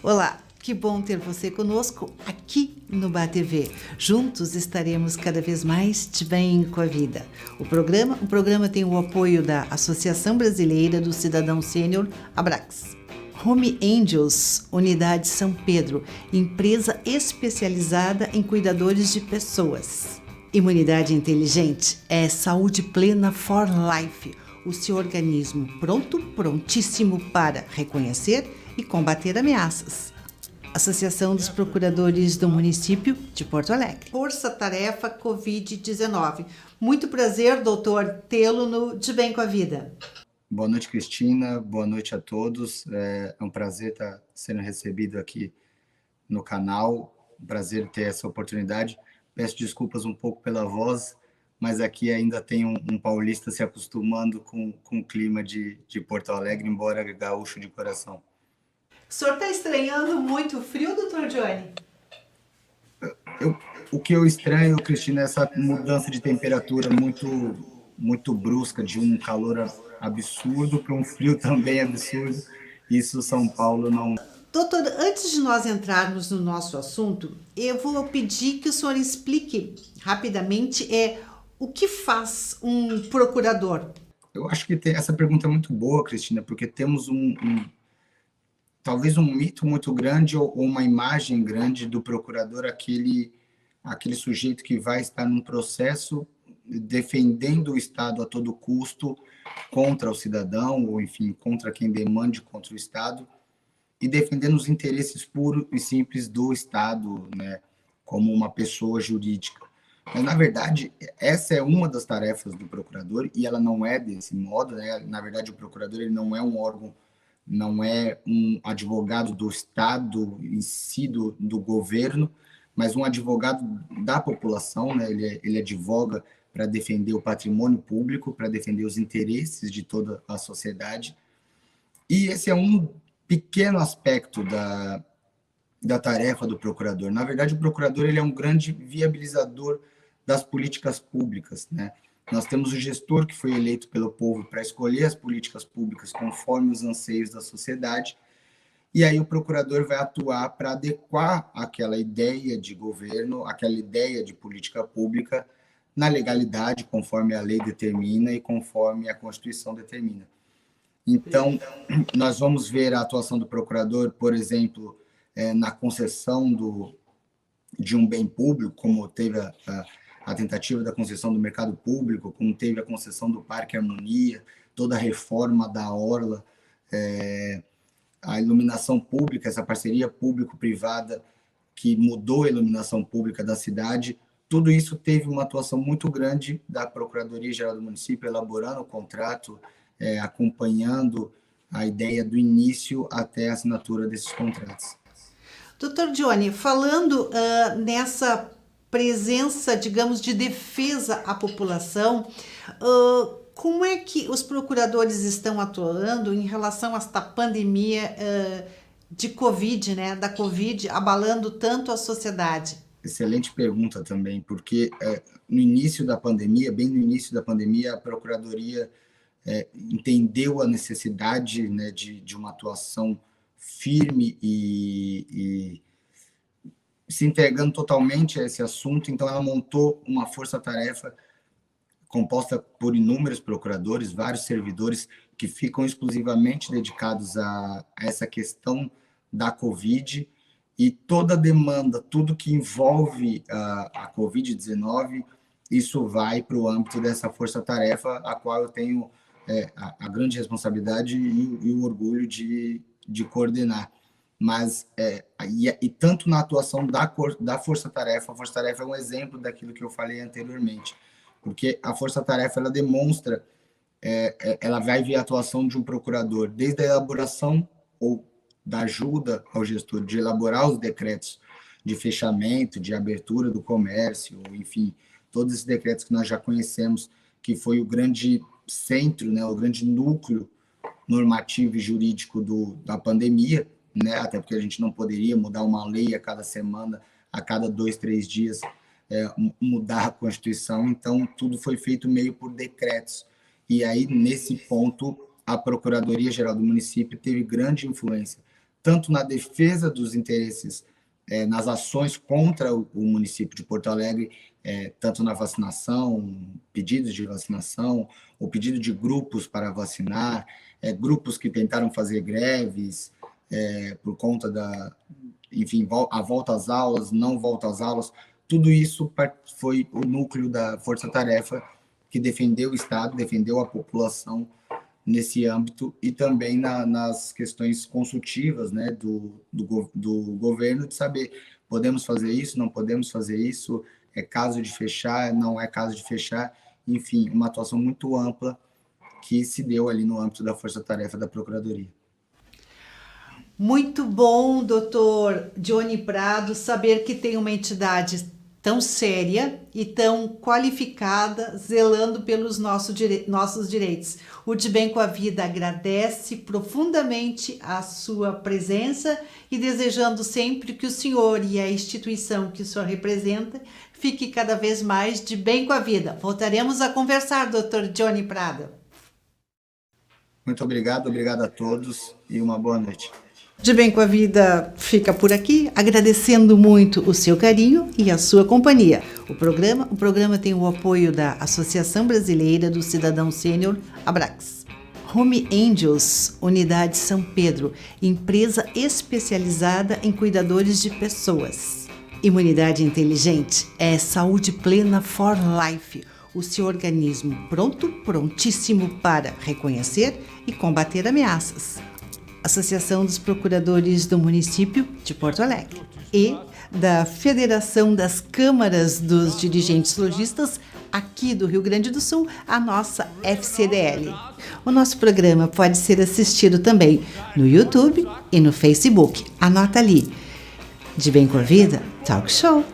Olá, que bom ter você conosco aqui no BATV. Juntos estaremos cada vez mais de bem com a vida. O programa tem o apoio da Associação Brasileira do Cidadão Sênior, Abrax. Home Angels, Unidade São Pedro, empresa especializada em cuidadores de pessoas. Imunidade inteligente é saúde plena for life, o seu organismo prontíssimo para reconhecer e combater ameaças. Associação dos Procuradores do Município de Porto Alegre. Força Tarefa Covid-19. Muito prazer, doutor, tê-lo no De Bem com a Vida. Boa noite, Cristina. Boa noite a todos. É um prazer estar sendo recebido aqui no canal. Um prazer ter essa oportunidade. Peço desculpas um pouco pela voz, mas aqui ainda tem um paulista se acostumando com o clima de Porto Alegre, embora gaúcho de coração. O senhor está estranhando muito o frio, doutor Johnny? O que eu estranho, Cristina, é essa mudança de temperatura muito brusca, de um calor absurdo para um frio também absurdo. Isso São Paulo não... Doutor, antes de nós entrarmos no nosso assunto, eu vou pedir que o senhor explique rapidamente o que faz um procurador. Eu acho que essa pergunta é muito boa, Cristina, porque temos talvez um mito muito grande ou uma imagem grande do procurador, aquele sujeito que vai estar num processo defendendo o Estado a todo custo contra o cidadão, ou enfim, contra quem demande contra o Estado, e defendendo os interesses puros e simples do Estado, né, como uma pessoa jurídica. Mas, na verdade, essa é uma das tarefas do procurador, e ela não é desse modo, né? Na verdade, o procurador ele não é um órgão, não é um advogado do Estado em si, do governo, mas um advogado da população, né? Ele advoga para defender o patrimônio público, para defender os interesses de toda a sociedade. E esse é um pequeno aspecto da tarefa do procurador. Na verdade, o procurador ele é um grande viabilizador das políticas públicas, né? Nós temos o gestor que foi eleito pelo povo para escolher as políticas públicas conforme os anseios da sociedade, e aí o procurador vai atuar para adequar aquela ideia de governo, aquela ideia de política pública na legalidade, conforme a lei determina e conforme a Constituição determina. Então, nós vamos ver a atuação do procurador, por exemplo, na concessão de um bem público, como teve a tentativa da concessão do mercado público, como teve a concessão do Parque Harmonia, toda a reforma da Orla, a iluminação pública, essa parceria público-privada que mudou a iluminação pública da cidade. Tudo isso teve uma atuação muito grande da Procuradoria-Geral do Município, elaborando o contrato, acompanhando a ideia do início até a assinatura desses contratos. Doutor Johnny, falando nessa presença, digamos, de defesa à população, como é que os procuradores estão atuando em relação a esta pandemia de Covid, né, da Covid, abalando tanto a sociedade? Excelente pergunta também, porque no início da pandemia, bem no início da pandemia, a Procuradoria entendeu a necessidade, né, de uma atuação firme e se entregando totalmente a esse assunto. Então, ela montou uma força-tarefa composta por inúmeros procuradores, vários servidores que ficam exclusivamente dedicados a essa questão da Covid, e toda a demanda, tudo que envolve a Covid-19, isso vai para o âmbito dessa força-tarefa, a qual eu tenho a grande responsabilidade e o orgulho de coordenar. Mas, e tanto na atuação da força-tarefa, a força-tarefa é um exemplo daquilo que eu falei anteriormente, porque a força-tarefa, ela demonstra, ela vai ver a atuação de um procurador, desde a elaboração ou da ajuda ao gestor de elaborar os decretos de fechamento, de abertura do comércio, enfim, todos esses decretos que nós já conhecemos, que foi o grande centro, né, o grande núcleo normativo e jurídico da pandemia, né, até porque a gente não poderia mudar uma lei a cada semana, a cada 2, 3 dias, mudar a Constituição, então tudo foi feito meio por decretos. E aí, nesse ponto, a Procuradoria-Geral do Município teve grande influência, tanto na defesa dos interesses, nas ações contra o município de Porto Alegre, tanto na vacinação, pedidos de vacinação, o pedido de grupos para vacinar, grupos que tentaram fazer greves por conta enfim, a volta às aulas, não volta às aulas, tudo isso foi o núcleo da Força Tarefa, que defendeu o Estado, defendeu a população nesse âmbito, e também nas questões consultivas, né, do governo, de saber, podemos fazer isso, não podemos fazer isso, é caso de fechar, não é caso de fechar, enfim, uma atuação muito ampla que se deu ali no âmbito da Força Tarefa da Procuradoria. Muito bom, doutor Johnny Prado, saber que tem uma entidade tão séria e tão qualificada, zelando pelos nossos direitos. O De Bem com a Vida agradece profundamente a sua presença e desejando sempre que o senhor e a instituição que o senhor representa fique cada vez mais de bem com a vida. Voltaremos a conversar, doutor Johnny Prado. Muito obrigado a todos e uma boa noite. De Bem com a Vida fica por aqui, agradecendo muito o seu carinho e a sua companhia. O programa tem o apoio da Associação Brasileira do Cidadão Sênior, Abrax. Home Angels, Unidade São Pedro, empresa especializada em cuidadores de pessoas. Imunidade Inteligente é saúde plena for life, o seu organismo prontíssimo para reconhecer e combater ameaças. Associação dos Procuradores do Município de Porto Alegre e da Federação das Câmaras dos Dirigentes Logistas aqui do Rio Grande do Sul, a nossa FCDL. O nosso programa pode ser assistido também no YouTube e no Facebook. Anota ali. De Bem com a Vida, Talk Show.